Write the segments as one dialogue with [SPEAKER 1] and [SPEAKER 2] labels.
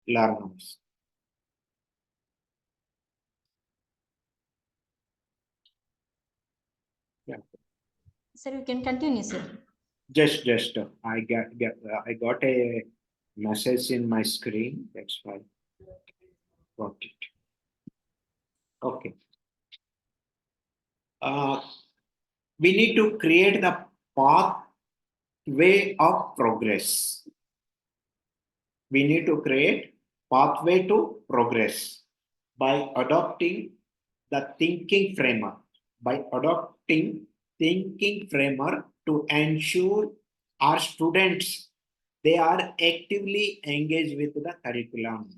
[SPEAKER 1] learners. Yeah.
[SPEAKER 2] Sir, you can continue, sir.
[SPEAKER 1] Just I got a message in my screen. That's why got it. Okay. We need to create the pathway of progress. We need to create pathway to progress by adopting the thinking framework. By adopting thinking framework to ensure our students, they are actively engaged with the curriculum.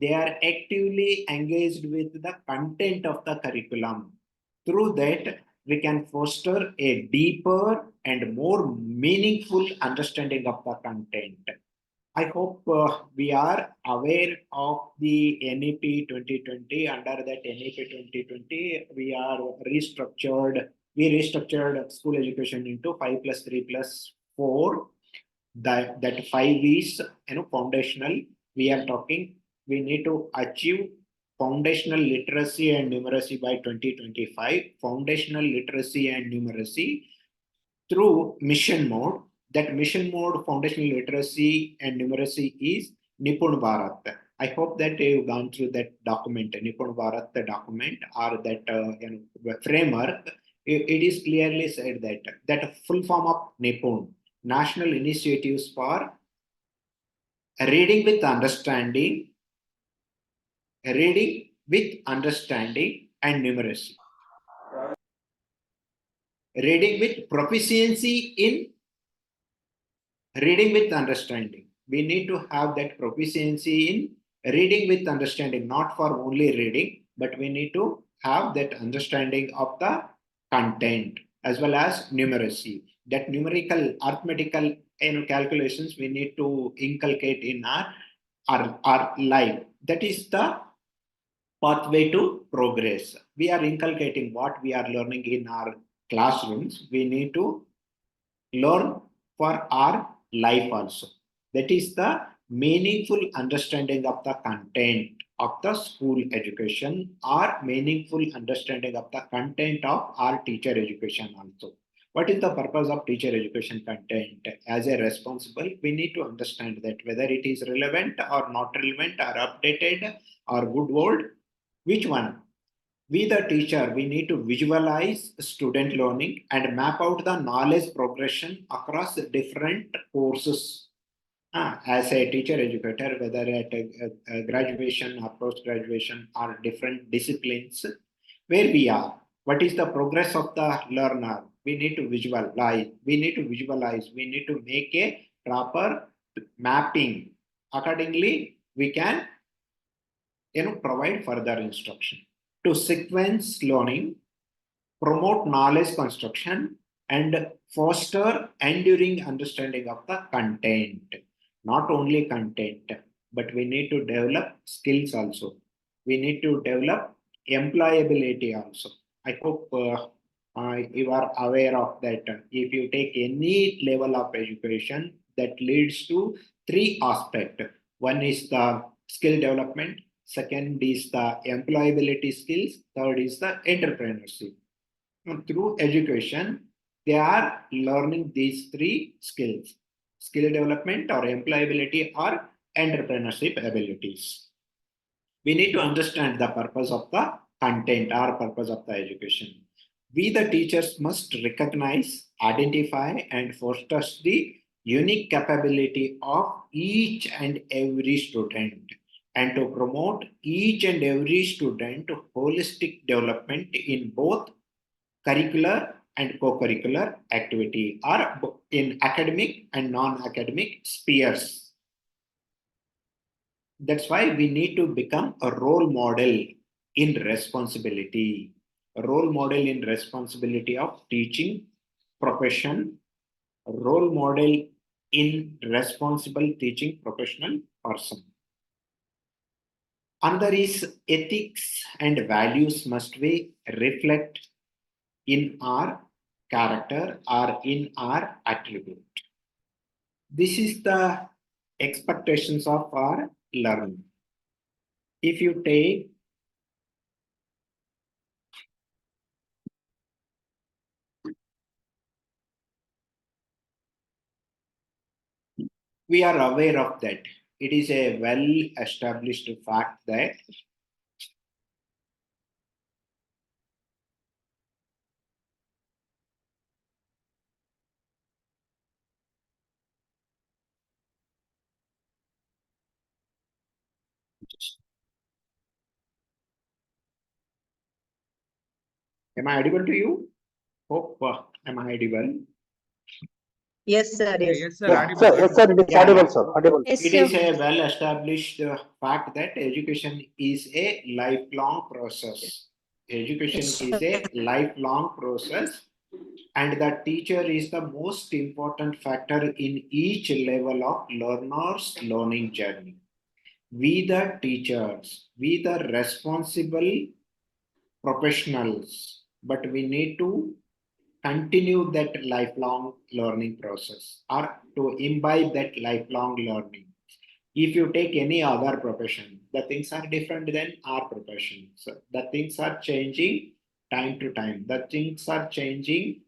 [SPEAKER 1] They are actively engaged with the content of the curriculum. Through that, we can foster a deeper and more meaningful understanding of the content. I hope we are aware of the NEP 2020. Under that NEP 2020, we restructured school education into 5 plus 3 plus 4. That 5 is foundational. We are talking, we need to achieve foundational literacy and numeracy by 2025. Foundational literacy and numeracy through mission mode. That mission mode, foundational literacy and numeracy is Nipun Bharat. I hope that you've gone through that document, Nipun Bharat document, or that framework. It is clearly said that full form of Nipun, National Initiatives for Reading with Understanding, Reading with Understanding and Numeracy. Reading with proficiency in reading with understanding. We need to have that proficiency in reading with understanding, not for only reading, but we need to have that understanding of the content as well as numeracy. That numerical, arithmetical calculations we need to inculcate in our life. That is the pathway to progress. We are inculcating what we are learning in our classrooms. We need to learn for our life also. That is the meaningful understanding of the content of the school education, or meaningful understanding of the content of our teacher education also. What is the purpose of teacher education content? As a responsible, we need to understand that whether it is relevant or not relevant or updated or good old, which one? We, the teacher, we need to visualize student learning and map out the knowledge progression across different courses. As a teacher educator, whether at a graduation or post-graduation or different disciplines, where we are, what is the progress of the learner? We need to visualize, we need to make a proper mapping. Accordingly, we can provide further instruction. To sequence learning, promote knowledge construction, and foster enduring understanding of the content. Not only content, but we need to develop skills also. We need to develop employability also. I hope you are aware of that. If you take any level of education, that leads to 3 aspects. One is the skill development. Second is the employability skills. Third is the entrepreneurship. Through education, they are learning these 3 skills: skill development or employability or entrepreneurship abilities. We need to understand the purpose of the content or purpose of the education. We, the teachers, must recognize, identify, and foster the unique capability of each and every student, and to promote each and every student holistic development in both curricular and co-curricular activity, or in academic and non-academic spheres. That's why we need to become a role model in responsibility, a role model in responsibility of teaching profession, a role model in responsible teaching professional person. Another is ethics and values must be reflect in our character or in our attribute. This is the expectations of our learning. If you take we are aware of that. It is a well-established fact that am I audible to you? Hope am I audible?
[SPEAKER 3] Yes, sir. Yes.
[SPEAKER 4] Yes, sir.
[SPEAKER 5] Yeah,
[SPEAKER 4] Audible,
[SPEAKER 5] sir, yes, sir,
[SPEAKER 4] audible.
[SPEAKER 5] it is
[SPEAKER 1] Yeah,
[SPEAKER 5] audible,
[SPEAKER 1] yeah.
[SPEAKER 5] sir, audible.
[SPEAKER 2] Yes,
[SPEAKER 1] It
[SPEAKER 2] sir.
[SPEAKER 1] is a well-established fact that education is a lifelong process. Education
[SPEAKER 2] Yes,
[SPEAKER 1] is a lifelong process, and the teacher is the most important factor in each level of learner's learning journey. We the teachers, we the responsible professionals, but we need to continue that lifelong learning process or to imbibe that lifelong learning. If you take any other profession, the things are different than our profession. So the things are changing time to time. The things are changing,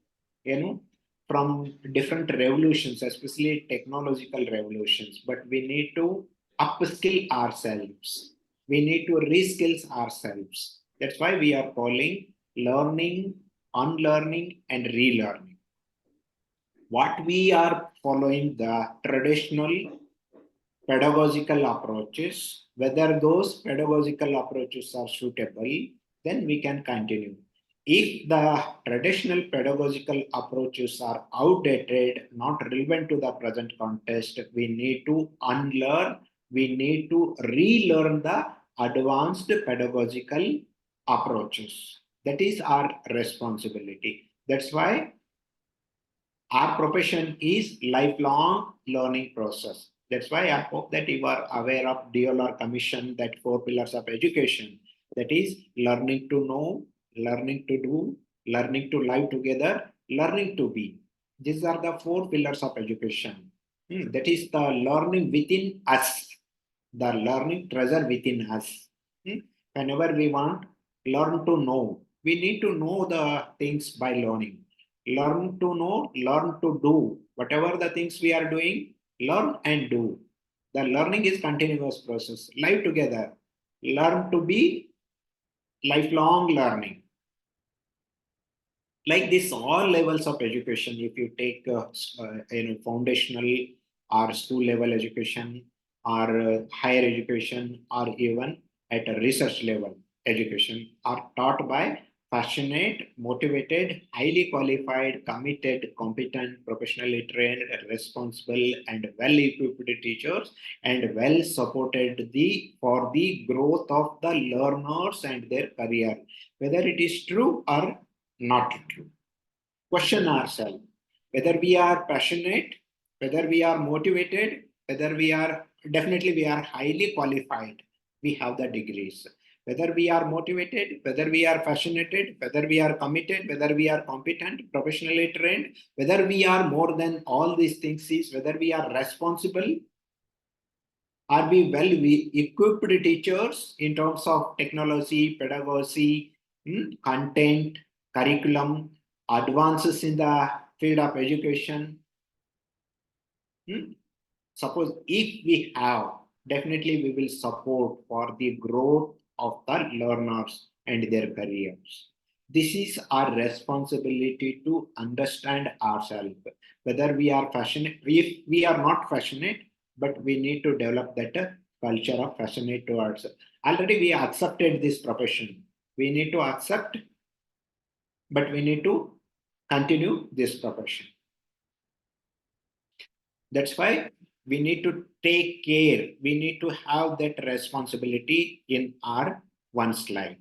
[SPEAKER 1] from different revolutions, especially technological revolutions. But we need to upskill ourselves. We need to reskill ourselves. That's why we are calling learning, unlearning, and relearning. What we are following the traditional pedagogical approaches, whether those pedagogical approaches are suitable, then we can continue. If the traditional pedagogical approaches are outdated, not relevant to the present context, we need to unlearn, we need to relearn the advanced pedagogical approaches. That is our responsibility. That's why our profession is lifelong learning process. That's why I hope that you are aware of DLR Commission, that 4 pillars of education. That is learning to know, learning to do, learning to live together, learning to be. These are the 4 pillars of education. That is the learning within us, the learning treasure within us. Whenever we want, learn to know. We need to know the things by learning. Learn to know, learn to do. Whatever the things we are doing, learn and do. The learning is continuous process. Live together. Learn to be lifelong learning. Like this, all levels of education, if you take foundational or school level education or higher education or even at a research level education, are taught by passionate, motivated, highly qualified, committed, competent, professionally trained, responsible, and well-equipped teachers, and well supported for the growth of the learners and their career, whether it is true or not true. Question ourselves whether we are passionate, whether we are motivated, whether we are definitely we are highly qualified. We have the degrees. Whether we are motivated, whether we are passionate, whether we are committed, whether we are competent, professionally trained, whether we are more than all these things is whether we are responsible, are we well equipped teachers in terms of technology, pedagogy, content, curriculum, advances in the field of education? Suppose if we have, definitely we will support for the growth of the learners and their careers. This is our responsibility to understand ourselves, whether we are passionate. If we are not passionate, but we need to develop that culture of passionate towards. Already we accepted this profession. We need to accept, but we need to continue this profession. That's why we need to take care. We need to have that responsibility in our one's life.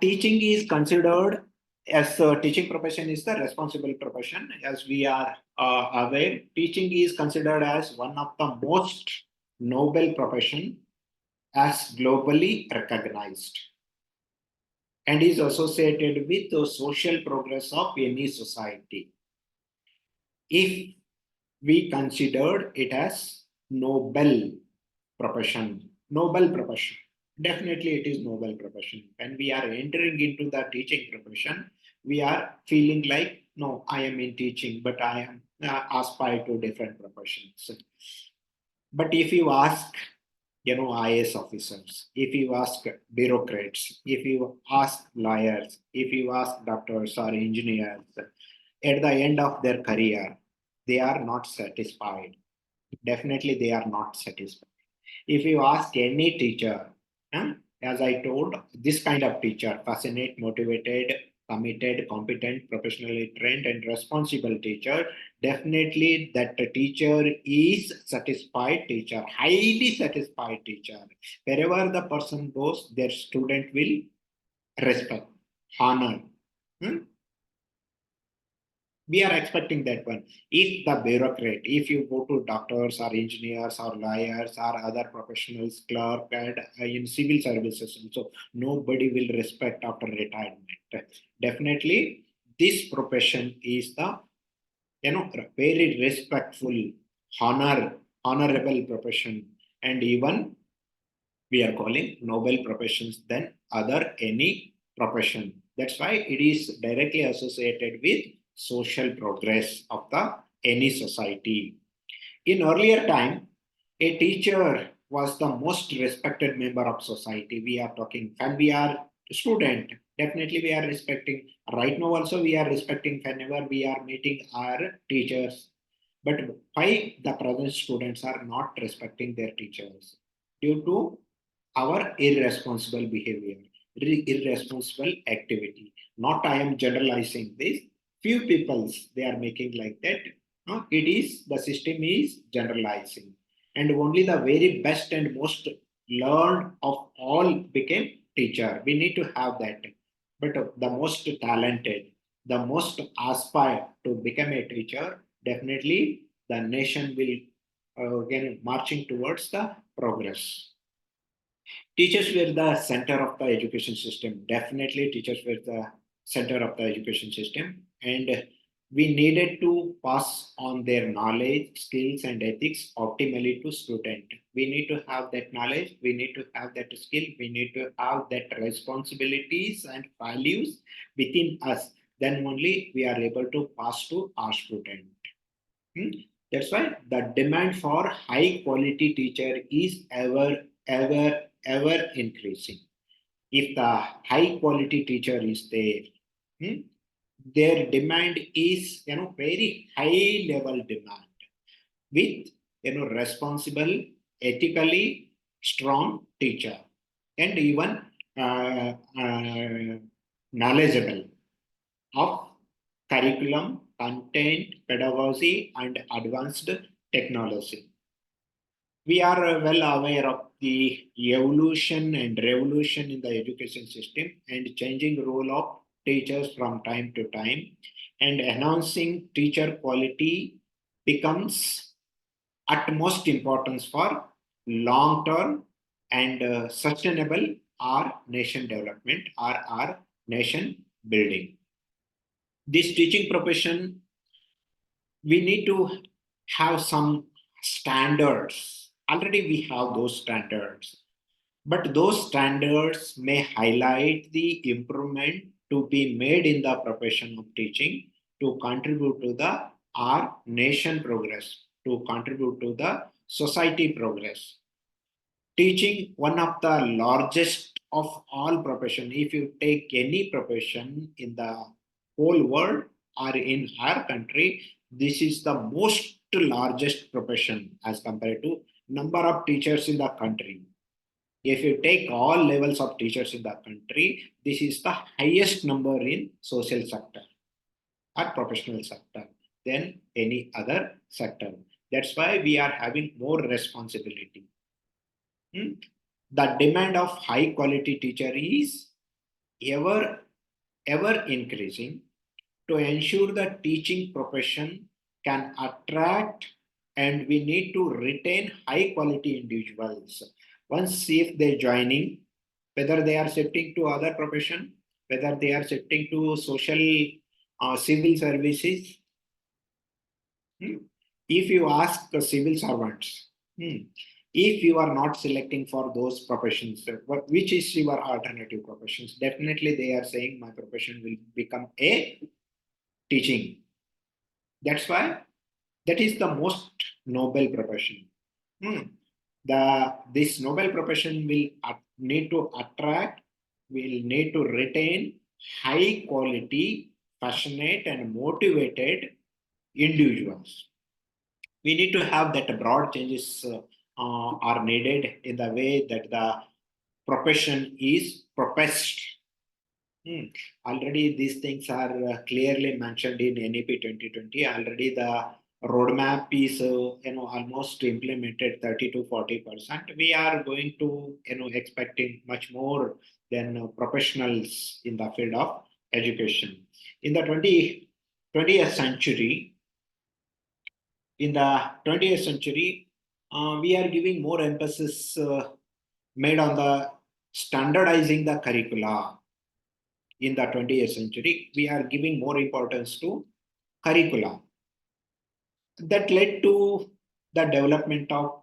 [SPEAKER 1] Teaching is considered as teaching profession is the responsible profession. As we are aware, teaching is considered as one of the most noble profession as globally recognized and is associated with the social progress of any society. If we considered it as noble profession, noble profession. Definitely it is noble profession. When we are entering into the teaching profession, we are feeling like, no, I am in teaching, but I am aspire to different professions. But if you ask, IAS officers, if you ask bureaucrats, if you ask lawyers, if you ask doctors or engineers, at the end of their career, they are not satisfied. Definitely, they are not satisfied. If you ask any teacher, as I told, this kind of teacher, passionate, motivated, committed, competent, professionally trained, and responsible teacher, definitely that teacher is satisfied teacher, highly satisfied teacher. Wherever the person goes, their student will respect, honor. We are expecting that one. If the bureaucrat, if you go to doctors or engineers or lawyers or other professionals, clerk and in civil services, so nobody will respect after retirement. Definitely, this profession is the very respectful, honorable profession, and even we are calling noble professions than other any profession. That's why it is directly associated with social progress of the any society. In earlier time, a teacher was the most respected member of society. We are talking when we are student, definitely we are respecting. Right now also we are respecting whenever we are meeting our teachers. But why the present students are not respecting their teachers? Due to our irresponsible behavior, irresponsible activity. Not I am generalizing this. Few peoples they are making like that. No, it is the system is generalizing, and only the very best and most learned of all became teacher. We need to have that. But the most talented, the most aspire to become a teacher, definitely the nation will again marching towards the progress. Teachers were the center of the education system. Definitely, teachers were the center of the education system. And we needed to pass on their knowledge, skills, and ethics optimally to student. We need to have that knowledge. We need to have that skill. We need to have that responsibilities and values within us. Then only we are able to pass to our student. That's why the demand for high quality teacher is ever increasing. If the high quality teacher is there, their demand is very high level demand with responsible, ethically strong teacher and even knowledgeable of curriculum, content, pedagogy, and advanced technology. We are well aware of the evolution and revolution in the education system and changing role of teachers from time to time, and enhancing teacher quality becomes utmost importance for long term and sustainable our nation development or our nation building. This teaching profession, we need to have some standards. Already we have those standards, but those standards may highlight the improvement to be made in the profession of teaching to contribute to the our nation progress, to contribute to the society progress. Teaching, one of the largest of all profession. If you take any profession in the whole world or in our country, this is the most largest profession as compared to number of teachers in the country. If you take all levels of teachers in the country, this is the highest number in social sector or professional sector than any other sector. That's why we are having more responsibility. The demand of high quality teacher is ever increasing. To ensure the teaching profession can attract and we need to retain high quality individuals. Once if they joining, whether they are shifting to other profession, whether they are shifting to social civil services. If you ask the civil servants, If you are not selecting for those professions, which is your alternative professions? Definitely they are saying my profession will become a teaching. That's why that is the most noble profession. This noble profession will need to attract, will need to retain high quality, passionate and motivated individuals. We need to have that broad changes are needed in the way that the profession is professed. Already these things are clearly mentioned in NEP 2020. Already the roadmap is almost implemented 30 to 40%. We are going to expecting much more than professionals in the field of education. In the 20th century, we are giving more emphasis made on the standardizing the curricula. In the 20th century, we are giving more importance to curricula. That led to the development of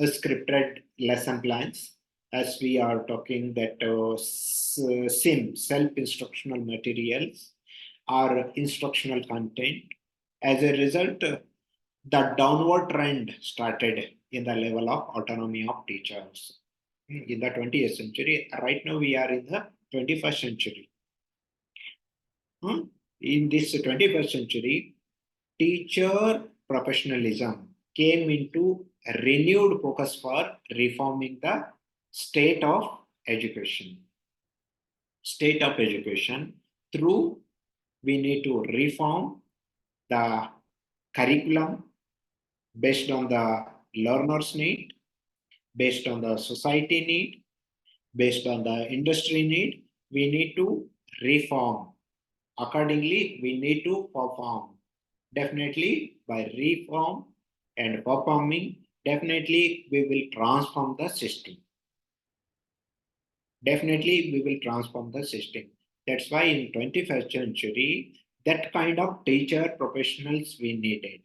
[SPEAKER 1] scripted lesson plans, as we are talking that SIM, self-instructional materials, or instructional content. As a result, the downward trend started in the level of autonomy of teachers. In the 20th century, right now we are in the 21st century. In this 21st century, teacher professionalism came into a renewed focus for reforming the state of education. State of education through we need to reform the curriculum based on the learner's need, based on the society need, based on the industry need. We need to reform. Accordingly, we need to perform. Definitely, by reform and performing, definitely we will transform the system. Definitely, we will transform the system. That's why in 21st century, that kind of teacher professionals we needed,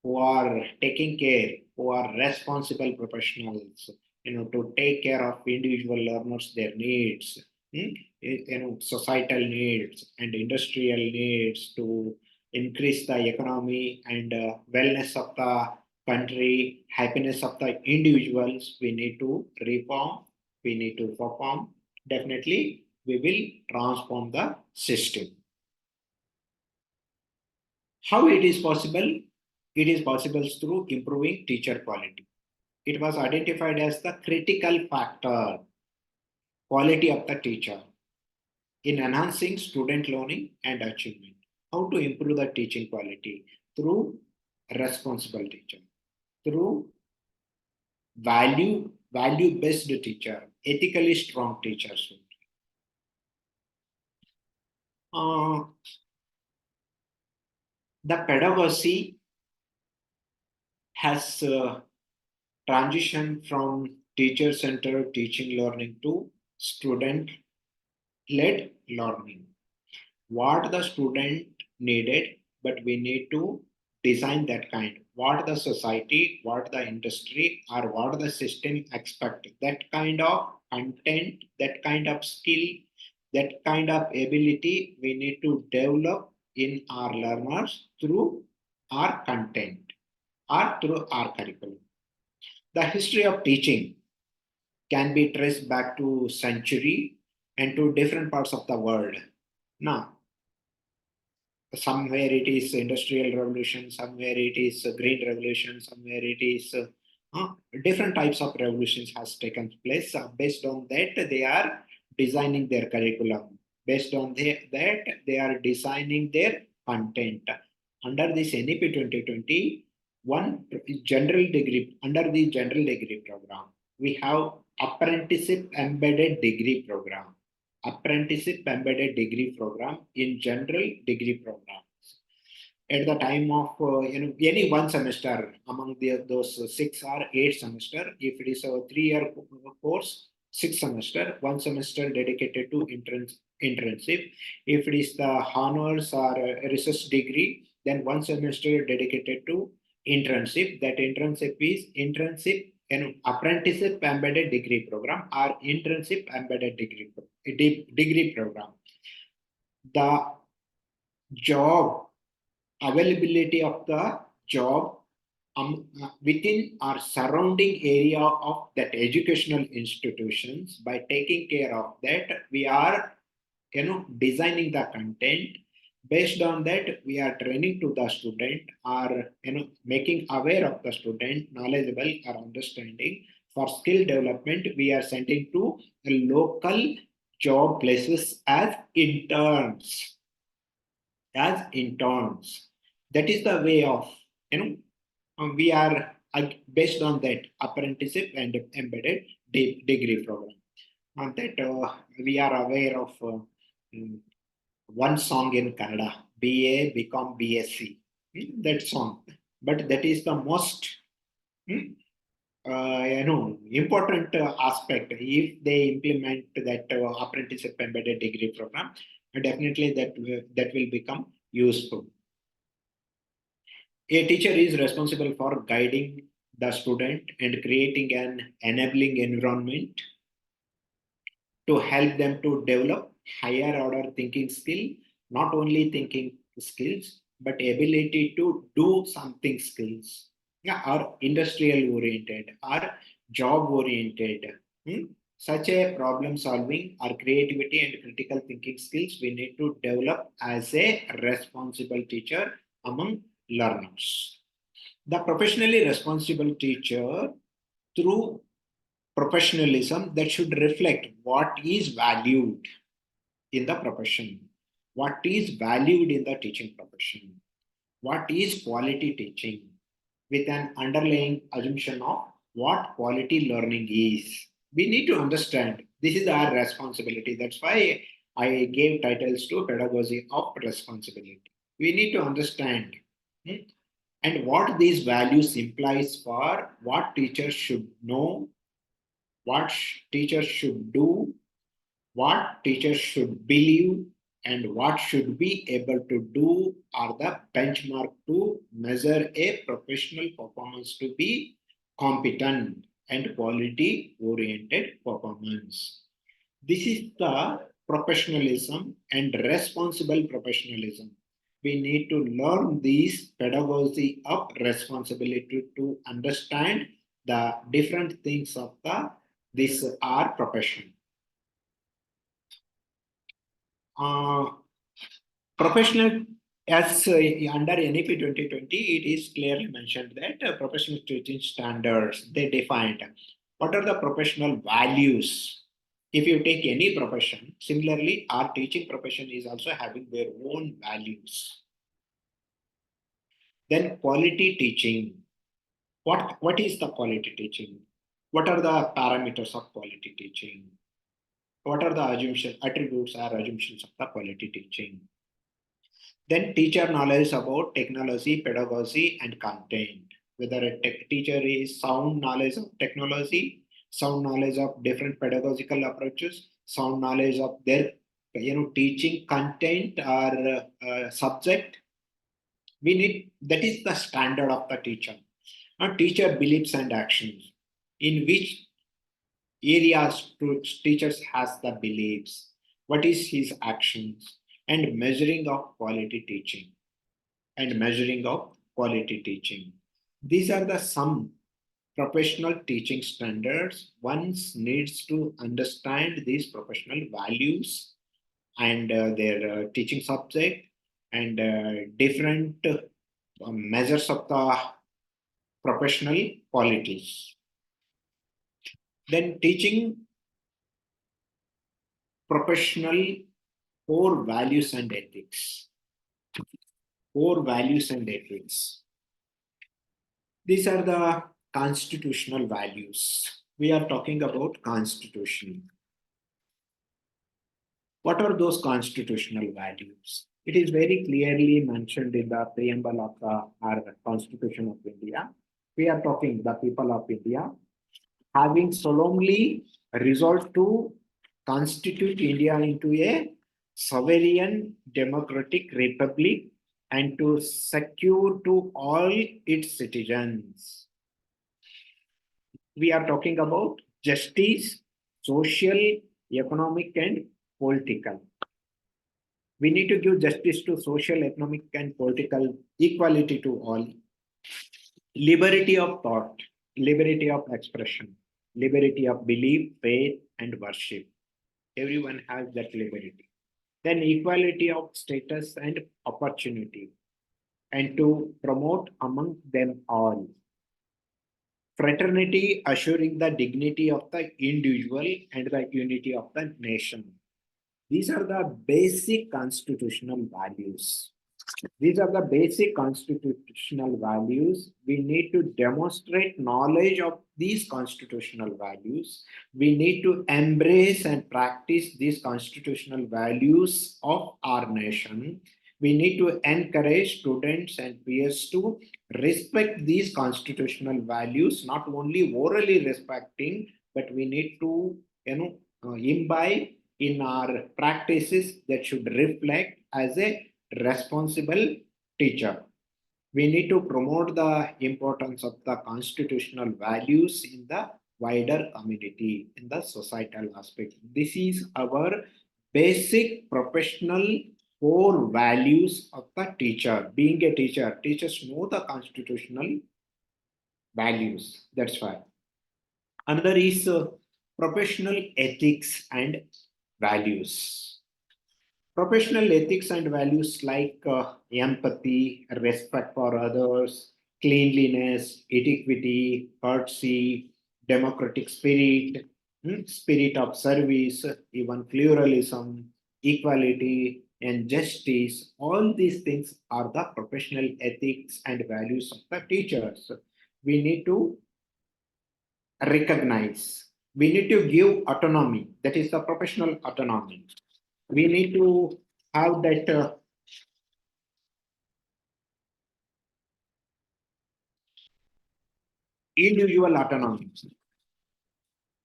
[SPEAKER 1] who are taking care, who are responsible professionals, to take care of individual learners, their needs, societal needs and industrial needs to increase the economy and wellness of the country, happiness of the individuals. We need to reform, we need to perform. Definitely, we will transform the system. How it is possible? It is possible through improving teacher quality. It was identified as the critical factor, quality of the teacher, in enhancing student learning and achievement. How to improve the teaching quality? Through responsible teacher, through value-based teacher, ethically strong teachers. The pedagogy has transitioned from teacher-centered teaching learning to student-led learning. What the student needed, but we need to design that kind. What the society, what the industry, or what the system expect. That kind of content, that kind of skill, that kind of ability we need to develop in our learners through our content or through our curriculum. The history of teaching can be traced back to century and to different parts of the world. Now, somewhere it is industrial revolution, somewhere it is green revolution, somewhere it is different types of revolutions has taken place. Based on that, they are designing their curriculum. Based on that, they are designing their content. Under this NEP 2020, under the general degree program, we have apprenticeship embedded degree program. Apprenticeship embedded degree program in general degree programs. At the time of any one semester among those 6 or 8 semester, if it is a 3-year course, 6 semester, 1 semester dedicated to internship. If it is the honors or research degree, then 1 semester dedicated to internship. That internship is internship apprenticeship embedded degree program or internship embedded degree program. The job availability of the job within our surrounding area of that educational institutions. By taking care of that, we are designing the content. Based on that, we are training to the student or making aware of the student, knowledgeable or understanding. For skill development, we are sending to local job places as interns. That is the way of we are based on that apprenticeship and embedded degree program. On that, we are aware of one song in Kannada, BA become BSc. That song, but that is the most important aspect. If they implement that apprenticeship embedded degree program, definitely that will become useful. A teacher is responsible for guiding the student and creating an enabling environment to help them to develop higher order thinking skill, not only thinking skills, but ability to do something skills, or industrial oriented or job oriented. Such a problem solving or creativity and critical thinking skills we need to develop as a responsible teacher among learners. The professionally responsible teacher, through professionalism, that should reflect what is valued in the profession, what is valued in the teaching profession, what is quality teaching, with an underlying assumption of what quality learning is. We need to understand this is our responsibility. That's why I gave titles to Pedagogy of Responsibility. We need to understand and what these values implies for what teachers should know, what teachers should do, what teachers should believe, and what should be able to do are the benchmark to measure a professional performance to be competent and quality oriented performance. This is the professionalism and responsible professionalism. We need to learn these pedagogy of responsibility to understand the different things of this our profession. Professional, as under NEP 2020, it is clearly mentioned that professional teaching standards, they defined what are the professional values. If you take any profession, similarly, our teaching profession is also having their own values. Then quality teaching. What is the quality teaching? What are the parameters of quality teaching? What are the attributes or assumptions of the quality teaching? Then teacher knowledge about technology, pedagogy, and content. Whether a teacher is sound knowledge of technology, sound knowledge of different pedagogical approaches, sound knowledge of their teaching content or subject. We need that is the standard of the teacher. A teacher beliefs and actions. In which areas teachers has the beliefs? What is his actions? And measuring of quality teaching. These are the some professional teaching standards. One needs to understand these professional values and their teaching subject and different measures of the professional qualities. Then teaching professional core values and ethics. These are the constitutional values. We are talking about constitution. What are those constitutional values? It is very clearly mentioned in the preamble of our Constitution of India. We are talking the people of India having solemnly resolved to constitute India into a sovereign democratic republic and to secure to all its citizens we are talking about justice, social, economic, and political. We need to give justice to social, economic, and political, equality to all, liberty of thought, liberty of expression, liberty of belief, faith, and worship. Everyone has that liberty. Then equality of status and opportunity, and to promote among them all. Fraternity, assuring the dignity of the individual and the unity of the nation. These are the basic constitutional values. These are the basic constitutional values. We need to demonstrate knowledge of these constitutional values. We need to embrace and practice these constitutional values of our nation. We need to encourage students and peers to respect these constitutional values, not only orally respecting, but we need to, imbibe in our practices that should reflect as a responsible teacher. We need to promote the importance of the constitutional values in the wider community, in the societal aspect. This is our basic professional core values of the teacher. Being a teacher, teachers know the constitutional values. That's why. Another is professional ethics and values. Professional ethics and values like empathy, respect for others, cleanliness, equity, courtesy, democratic spirit, spirit of service, even pluralism, equality, and justice. All these things are the professional ethics and values of the teachers. We need to recognize. We need to give autonomy. That is the professional autonomy. We need to have that individual autonomy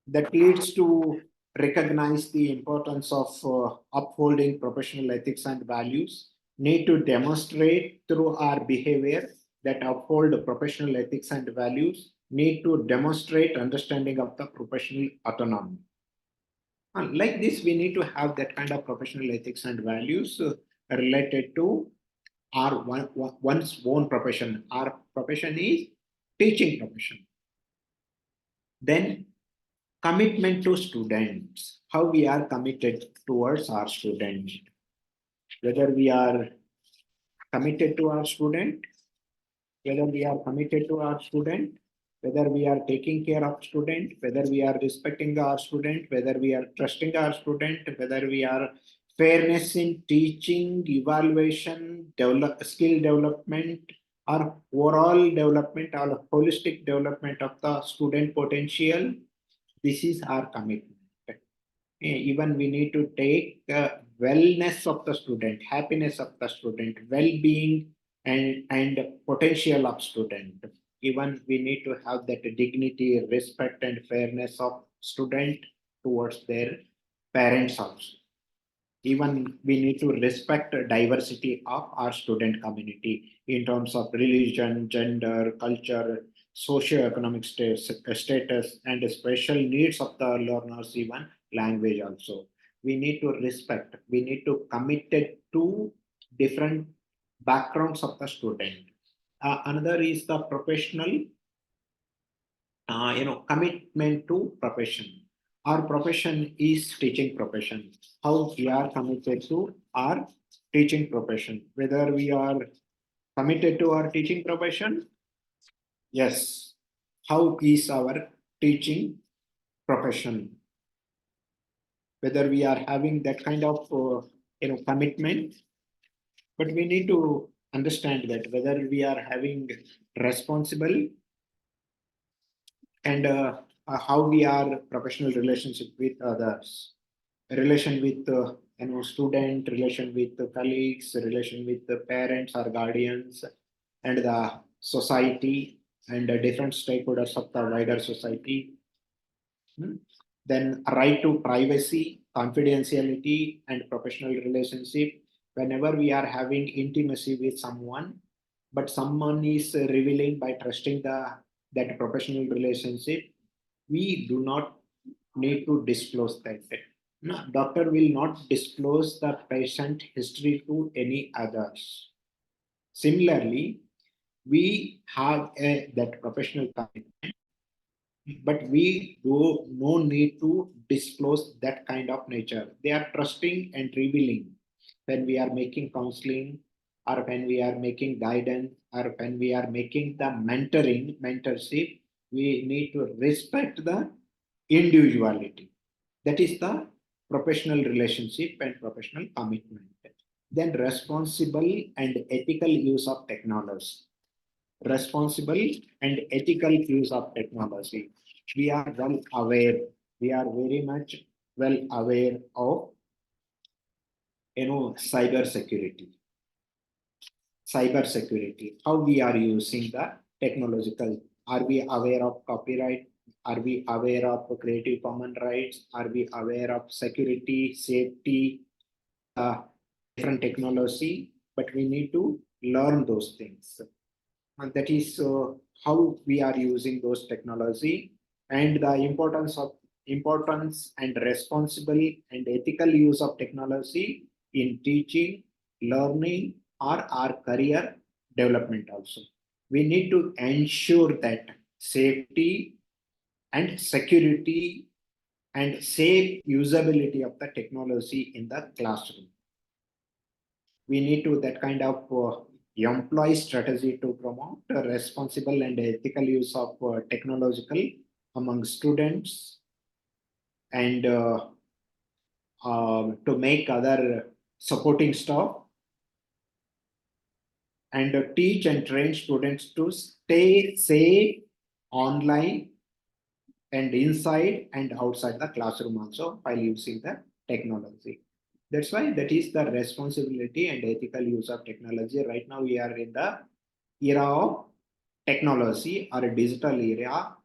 [SPEAKER 1] that leads to recognize the importance of upholding professional ethics and values, need to demonstrate through our behavior that uphold professional ethics and values, need to demonstrate understanding of the professional autonomy. And like this, we need to have that kind of professional ethics and values related to our one's own profession. Our profession is teaching profession. Then commitment to students, how we are committed towards our students, whether we are committed to our student, whether we are committed to our student, whether we are taking care of student, whether we are respecting our student, whether we are trusting our student, whether we are fairness in teaching, evaluation, skill development, or overall development or holistic development of the student potential. This is our commitment. Even we need to take wellness of the student, happiness of the student, well-being and potential of student. Even we need to have that dignity, respect, and fairness of student towards their parents also. Even we need to respect the diversity of our student community in terms of religion, gender, culture, socio-economic status, and special needs of the learners, even language also. We need to respect, we need to commit it to different backgrounds of the student. Another is the professional, commitment to profession. Our profession is teaching profession. How we are committed to our teaching profession. Whether we are committed to our teaching profession, yes. How is our teaching profession? Whether we are having that kind of commitment, but we need to understand that whether we are having responsible and how we are professional relationship with others, relation with student, relation with the colleagues, relation with the parents or guardians, and the society and the different stakeholders of the wider society. Then right to privacy, confidentiality, and professional relationship. Whenever we are having intimacy with someone, but someone is revealing by trusting that professional relationship, we do not need to disclose that. No, doctor will not disclose the patient history to any others. Similarly, we have that professional commitment, but we do no need to disclose that kind of nature. They are trusting and revealing when we are making counseling, or when we are making guidance, or when we are making the mentorship. We need to respect the individuality. That is the professional relationship and professional commitment. Then responsible and ethical use of technology. Responsible and ethical use of technology. We are well aware, we are very much well aware of cyber security. How we are using the technological. Are we aware of copyright? Are we aware of Creative Commons rights? Are we aware of security, safety, different technology? But we need to learn those things. And that is how we are using those technology, and the importance and responsible and ethical use of technology in teaching, learning, or our career development also. We need to ensure that safety and security and safe usability of the technology in the classroom. We need to that kind of employee strategy to promote a responsible and ethical use of technological among students, and to make other supporting staff, and teach and train students to stay safe online and inside and outside the classroom also while using the technology. That's why that is the responsibility and ethical use of technology. Right now we are in the era of technology, or a digital era.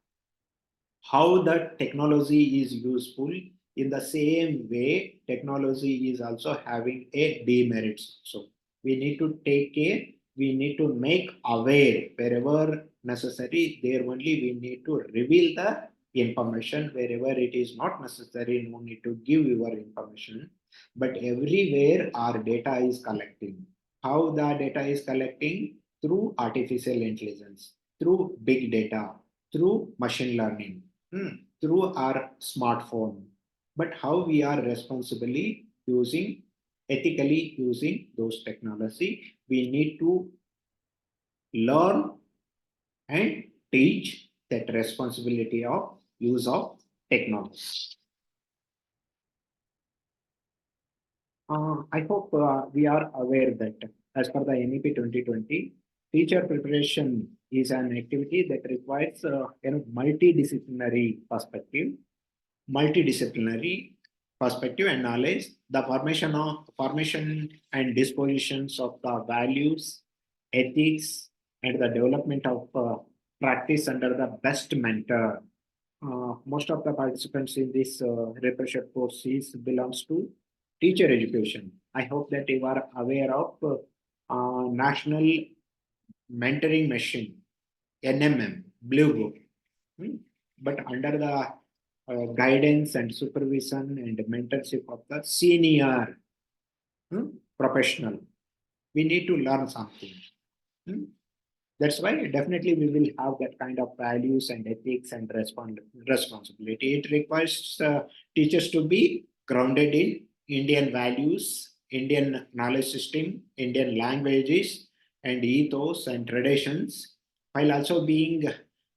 [SPEAKER 1] How the technology is useful, in the same way technology is also having a demerits. So we need to take care, we need to make aware wherever necessary. There only we need to reveal the information. Wherever it is not necessary, no need to give your information. But everywhere our data is collecting. How the data is collecting? Through artificial intelligence, through big data, through machine learning, through our smartphone. But how we are responsibly using, ethically using those technology, we need to learn and teach that responsibility of use of technology. I hope we are aware that as per the NEP 2020, teacher preparation is an activity that requires multidisciplinary perspective and knowledge, the formation and dispositions of the values, ethics, and the development of practice under the best mentor. Most of the participants in this refresher course belongs to teacher education. I hope that you are aware of National Mentoring Machine, NMM, Blue Book. But under the guidance and supervision and mentorship of the senior professional, we need to learn something. That's why definitely we will have that kind of values and ethics and responsibility. It requires teachers to be grounded in Indian values, Indian knowledge system, Indian languages, and ethos and traditions, while also being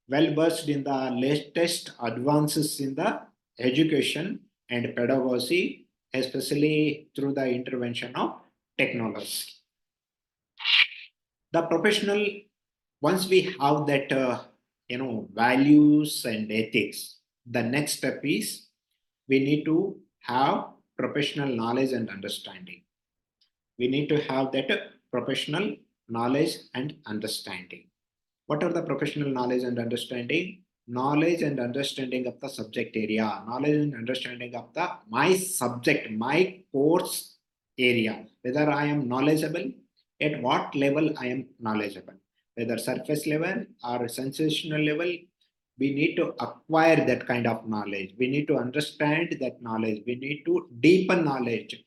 [SPEAKER 1] well versed in the latest advances in the education and pedagogy, especially through the intervention of technology. The professional, once we have that values and ethics, the next step is we need to have professional knowledge and understanding. We need to have that professional knowledge and understanding. What are the professional knowledge and understanding? Knowledge and understanding of the subject area, knowledge and understanding of the my subject, my course area, whether I am knowledgeable, at what level I am knowledgeable, whether surface level or sensational level, We need to acquire that kind of knowledge. We need to understand that knowledge. We need to deepen knowledge.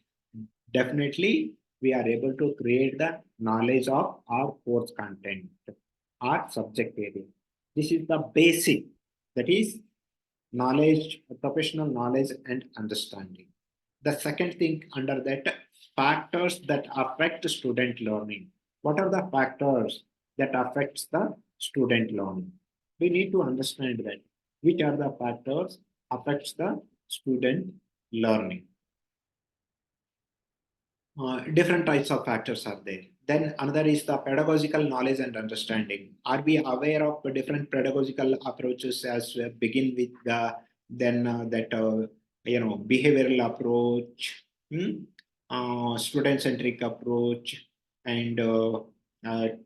[SPEAKER 1] Definitely, we are able to create the knowledge of our course content, our subject area. This is the basic, that is knowledge, professional knowledge and understanding. The second thing under that, factors that affect student learning. What are the factors that affects the student learning? We need to understand that which are the factors affects the student learning. Different types of factors are there. Then another is the pedagogical knowledge and understanding. Are we aware of the different pedagogical approaches as we begin with the behavioral approach, student-centric approach, and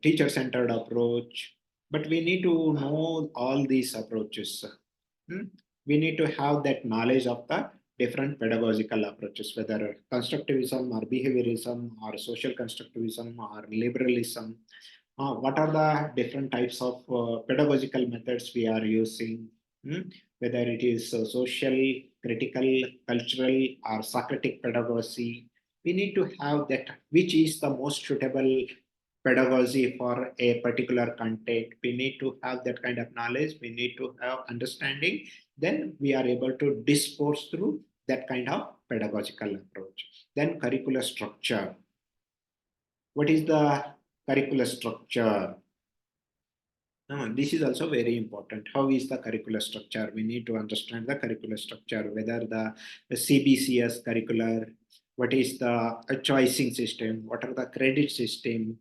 [SPEAKER 1] teacher-centered approach. But we need to know all these approaches. We need to have that knowledge of the different pedagogical approaches, whether constructivism or behaviorism or social constructivism or liberalism. What are the different types of pedagogical methods we are using? Whether it is social, critical, cultural, or Socratic pedagogy. We need to have that, which is the most suitable pedagogy for a particular content. We need to have that kind of knowledge. We need to have understanding. Then we are able to discourse through that kind of pedagogical approach. Then curricular structure. What is the curricular structure? This is also very important. How is the curricular structure? We need to understand the curricular structure, whether the CBCS curricular, what is the choicing system, what are the credit system,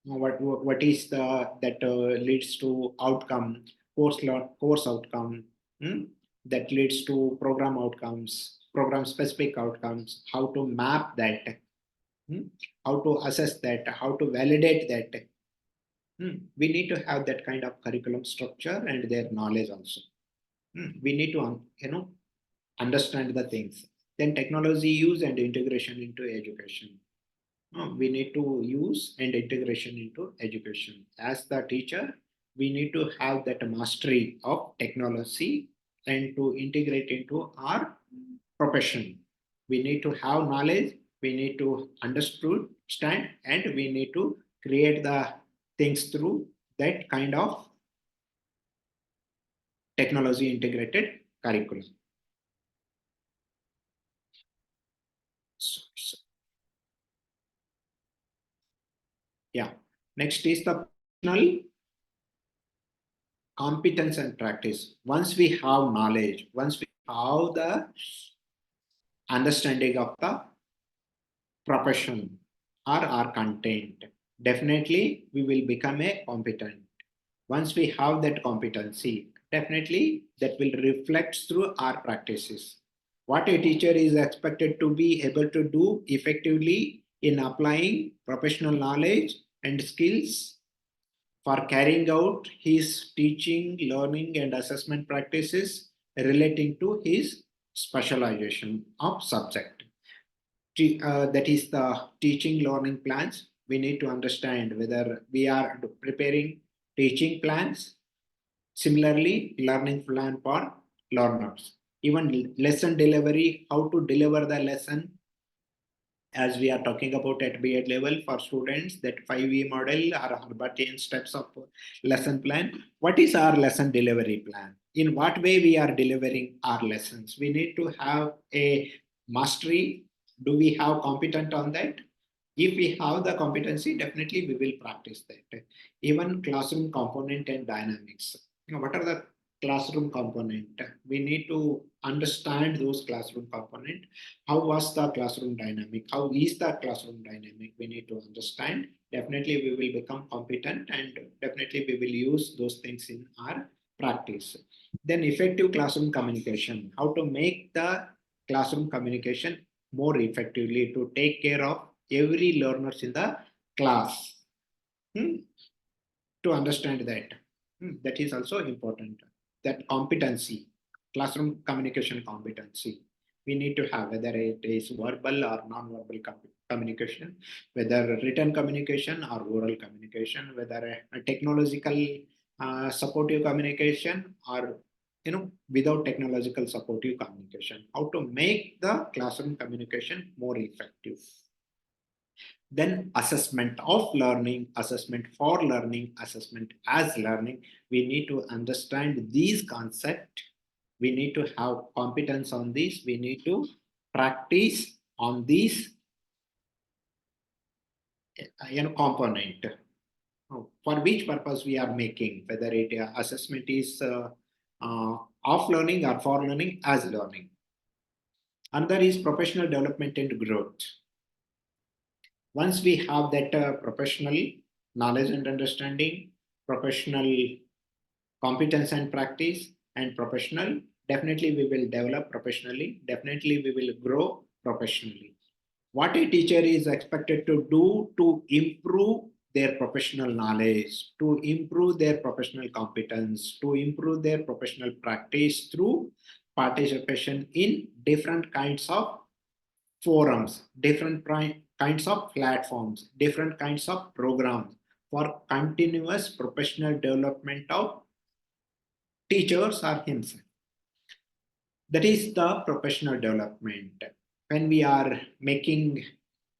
[SPEAKER 1] what is the that leads to outcome, course outcome, that leads to program outcomes, program specific outcomes, how to map that, how to assess that, how to validate that. We need to have that kind of curriculum structure and their knowledge also. We need to understand the things. Then technology use and integration into education. We need to use and integration into education. As the teacher, we need to have that mastery of technology and to integrate into our profession. We need to have knowledge, we need to understand, and we need to create the things through that kind of technology integrated curriculum. Yeah. Next is the professional competence and practice. Once we have knowledge, once we have the understanding of the profession or our content, definitely we will become a competent. Once we have that competency, definitely that will reflect through our practices. What a teacher is expected to be able to do effectively in applying professional knowledge and skills for carrying out his teaching, learning, and assessment practices relating to his specialization of subject. That is the teaching learning plans. We need to understand whether we are preparing teaching plans. Similarly, learning plan for learners. Even lesson delivery, how to deliver the lesson, as we are talking about at B.Ed level for students, that 5E model or Herbartian steps of lesson plan. What is our lesson delivery plan? In what way we are delivering our lessons? We need to have a mastery. Do we have competent on that? If we have the competency, definitely we will practice that. Even classroom component and dynamics. What are the classroom component? We need to understand those classroom component. How was the classroom dynamic? How is the classroom dynamic? We need to understand. Definitely we will become competent and definitely we will use those things in our practice. Then effective classroom communication. How to make the classroom communication more effectively to take care of every learners in the class. To understand that. That is also important. That competency, classroom communication competency, we need to have, whether it is verbal or non-verbal communication, whether written communication or oral communication, whether a technological supportive communication, or without technological supportive communication, how to make the classroom communication more effective. Then assessment of learning, assessment for learning, assessment as learning. We need to understand these concepts. We need to have competence on this. We need to practice on these component. For which purpose we are making, whether it assessment is of learning or for learning as learning. Another is professional development and growth. Once we have that professional knowledge and understanding, professional competence and practice, and professional, definitely we will develop professionally, definitely we will grow professionally. What a teacher is expected to do to improve their professional knowledge, to improve their professional competence, to improve their professional practice through participation in different kinds of forums, different kinds of platforms, different kinds of programs for continuous professional development of teachers or himself. That is the professional development. When we are making,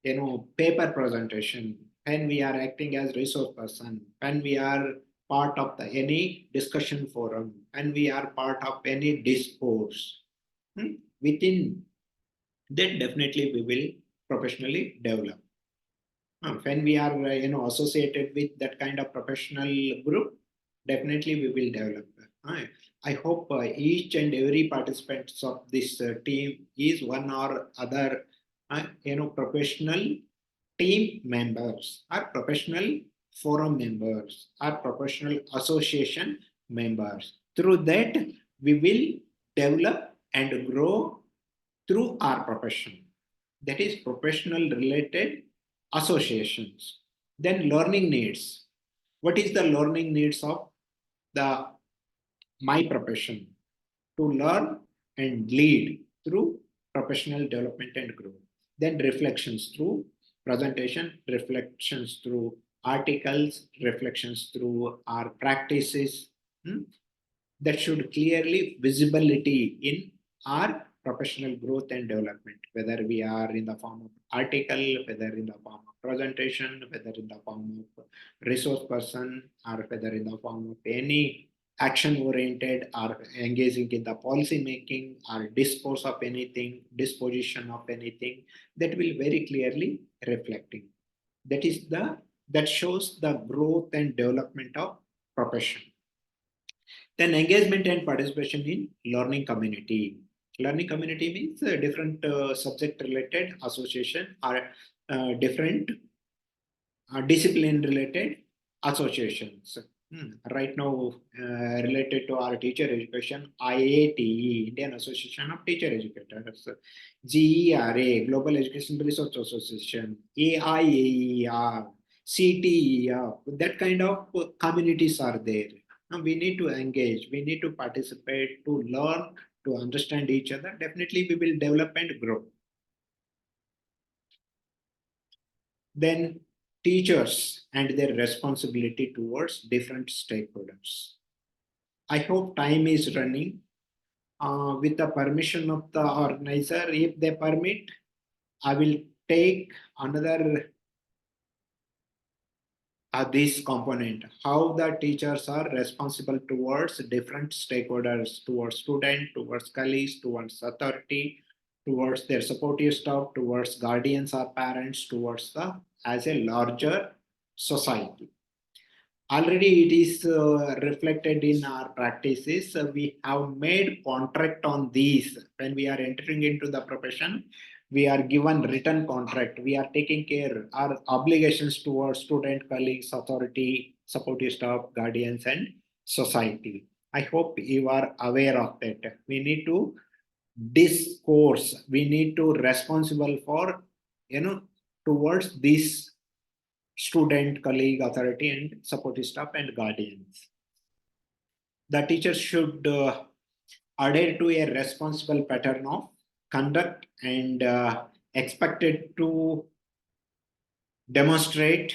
[SPEAKER 1] paper presentation, when we are acting as resource person, when we are part of any discussion forum, and we are part of any discourse, within that definitely we will professionally develop. When we are associated with that kind of professional group, definitely we will develop. I hope each and every participants of this team is one or other professional team members, or professional forum members, or professional association members. Through that, we will develop and grow through our profession. That is professional related associations. Then learning needs. What is the learning needs of my profession? To learn and lead through professional development and growth. Then reflections through presentation, reflections through articles, reflections through our practices. That should clearly visibility in our professional growth and development, whether we are in the form of article, whether in the form of presentation, whether in the form of resource person, or whether in the form of any action oriented, or engaging in the policy making, or discourse of anything, disposition of anything, that will very clearly reflecting. That shows the growth and development of profession. Then engagement and participation in learning community. Learning community means different subject related association, or different discipline related associations. Right now, related to our teacher education, IATE, Indian Association of Teacher Educators, GERA, Global Education Research Association, AIAER, CTEF, that kind of communities are there. Now we need to engage, we need to participate, to learn, to understand each other. Definitely we will develop and grow. Then teachers and their responsibility towards different stakeholders. I hope time is running. With the permission of the organizer, if they permit, I will take another this component, how the teachers are responsible towards different stakeholders, towards student, towards colleagues, towards authority, towards their supportive staff, towards guardians or parents, towards as a larger society. Already it is reflected in our practices. We have made contract on these. When we are entering into the profession, we are given written contract. We are taking care our obligations towards student, colleagues, authority, supportive staff, guardians, and society. I hope you are aware of that. We need to discourse. We need to responsible for towards this student, colleague, authority, and supportive staff and guardians. The teacher should adhere to a responsible pattern of conduct and expected to demonstrate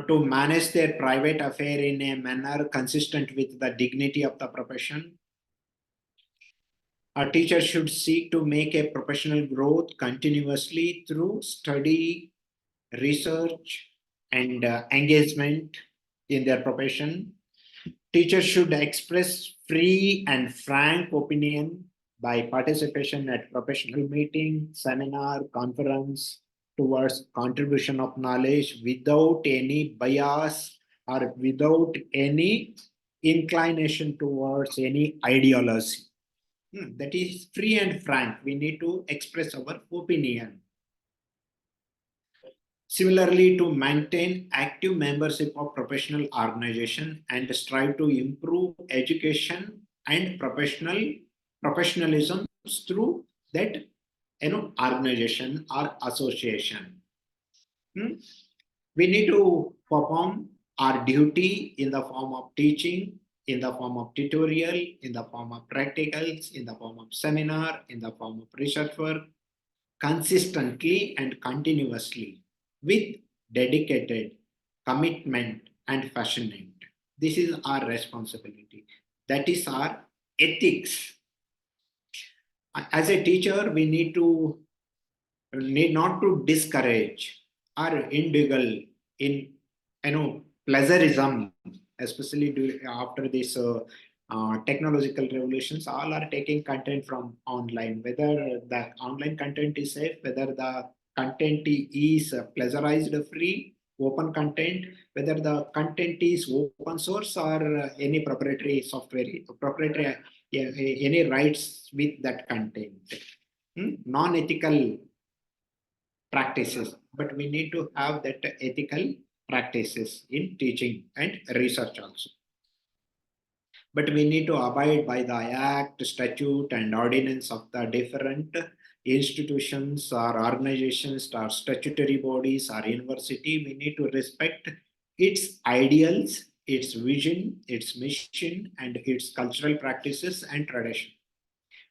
[SPEAKER 1] to manage their private affair in a manner consistent with the dignity of the profession. A teacher should seek to make a professional growth continuously through study, research, and engagement in their profession. Teachers should express free and frank opinion by participation at professional meeting, seminar, conference towards contribution of knowledge without any bias or without any inclination towards any ideology. That is free and frank. We need to express our opinion. Similarly, to maintain active membership of professional organization and strive to improve education and professionalism through that organization or association. We need to perform our duty in the form of teaching, in the form of tutorial, in the form of practicals, in the form of seminar, in the form of research work, consistently and continuously with dedicated commitment and passion. This is our responsibility. That is our ethics. As a teacher, we need not to discourage or indulge in pleasurism, especially after this technological revolutions. All are taking content from online, whether the online content is safe, whether the content is pleasurized free open content, whether the content is open source or any proprietary software, proprietary any rights with that content. Non-ethical practices, but we need to have that ethical practices in teaching and research also. But we need to abide by the act, statute, and ordinance of the different institutions or organizations or statutory bodies or university. We need to respect its ideals, its vision, its mission, and its cultural practices and tradition.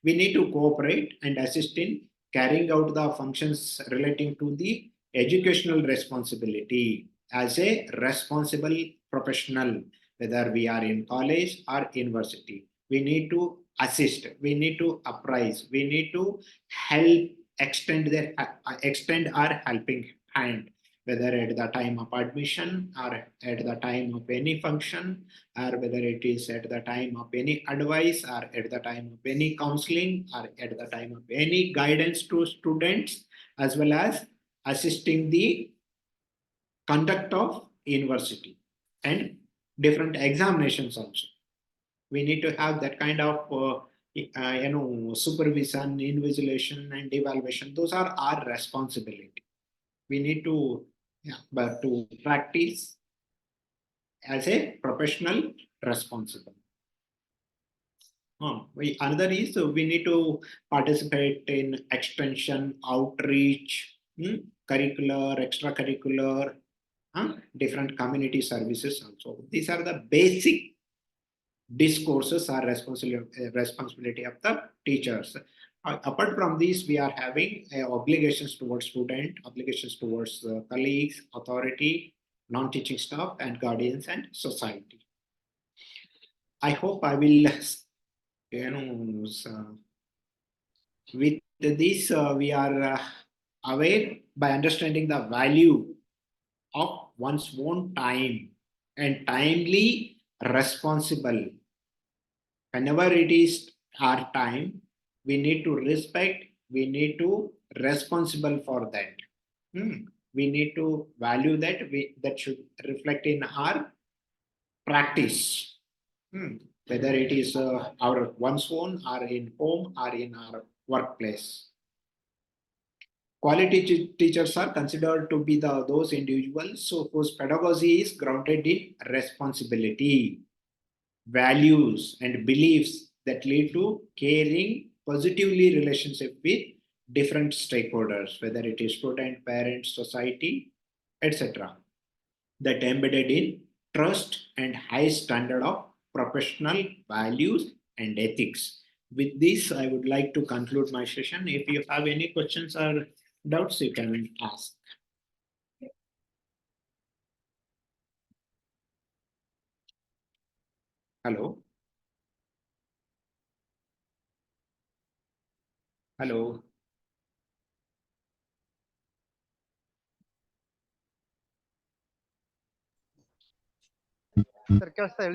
[SPEAKER 1] We need to cooperate and assist in carrying out the functions relating to the educational responsibility as a responsible professional, whether we are in college or university. We need to assist, we need to apprise, we need to help, extend our helping hand, whether at the time of admission or at the time of any function, or whether it is at the time of any advice or at the time of any counseling or at the time of any guidance to students, as well as assisting the conduct of university and different examinations also. We need to have that kind of supervision, invigilation, and evaluation. Those are our responsibility. We need to practice as a professional responsible. Another is we need to participate in extension, outreach, curricular, extracurricular, different community services also. These are the basic discourses are responsibility of the teachers. Apart from these, we are having obligations towards student, obligations towards colleagues, authority, non-teaching staff, and guardians and society. I hope I will, with this, we are aware by understanding the value of one's own time and timely responsible. Whenever it is our time, we need to respect, we need to responsible for that. We need to value that, that should reflect in our practice. Whether it is our one's own or in home or in our workplace. Quality teachers are considered to be those individuals whose pedagogy is grounded in responsibility, values, and beliefs that lead to caring, positively relationship with different stakeholders, whether it is student, parents, society, etc. That embedded in trust and high standard of professional values and ethics. With this, I would like to conclude my session. If you have any questions or doubts, you can ask. Hello. Hello.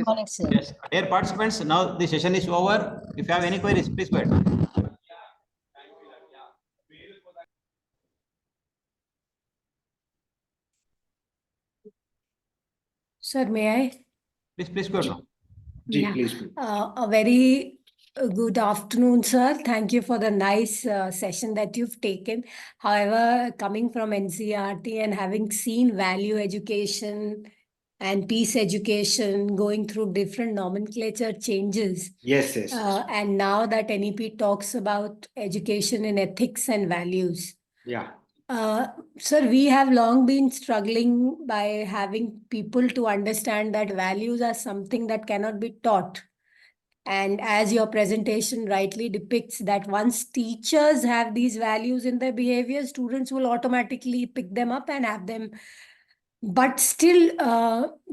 [SPEAKER 2] Morning, sir.
[SPEAKER 4] Yes, dear participants, now the session is over. If you have any queries, please go ahead.
[SPEAKER 5] Sir, may I?
[SPEAKER 4] Please go ahead now.
[SPEAKER 1] Ji,
[SPEAKER 5] Yeah.
[SPEAKER 1] please. Please.
[SPEAKER 5] A very good afternoon, sir. Thank you for the nice session that you've taken. However, coming from NCERT and having seen value education and peace education going through different nomenclature changes,
[SPEAKER 1] Yes, yes.
[SPEAKER 5] and now that NEP talks about education in ethics and values.
[SPEAKER 1] Yeah.
[SPEAKER 5] Sir, we have long been struggling by having people to understand that values are something that cannot be taught. And as your presentation rightly depicts, that once teachers have these values in their behavior, students will automatically pick them up and have them. But still,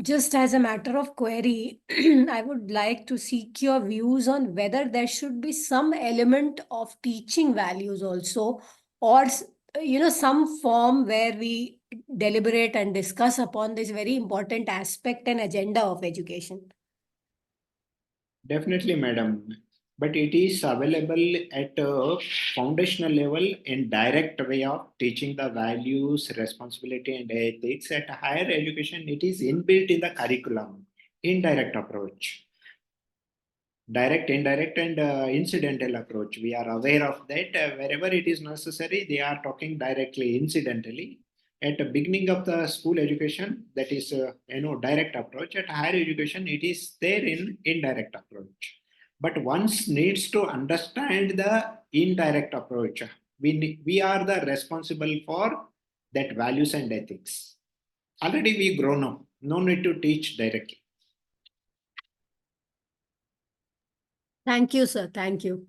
[SPEAKER 5] just as a matter of query, I would like to seek your views on whether there should be some element of teaching values also, or some form where we deliberate and discuss upon this very important aspect and agenda of education.
[SPEAKER 1] Definitely, madam. But it is available at a foundational level in direct way of teaching the values, responsibility, and ethics. At higher education, it is inbuilt in the curriculum, indirect approach. Direct, indirect, and incidental approach. We are aware of that. Wherever it is necessary, they are talking directly, incidentally. At the beginning of the school education, that is, direct approach. At higher education, it is there in indirect approach. But once needs to understand the indirect approach. We are the responsible for that values and ethics. Already we grown up. No need to teach directly.
[SPEAKER 5] Thank you, sir. Thank you.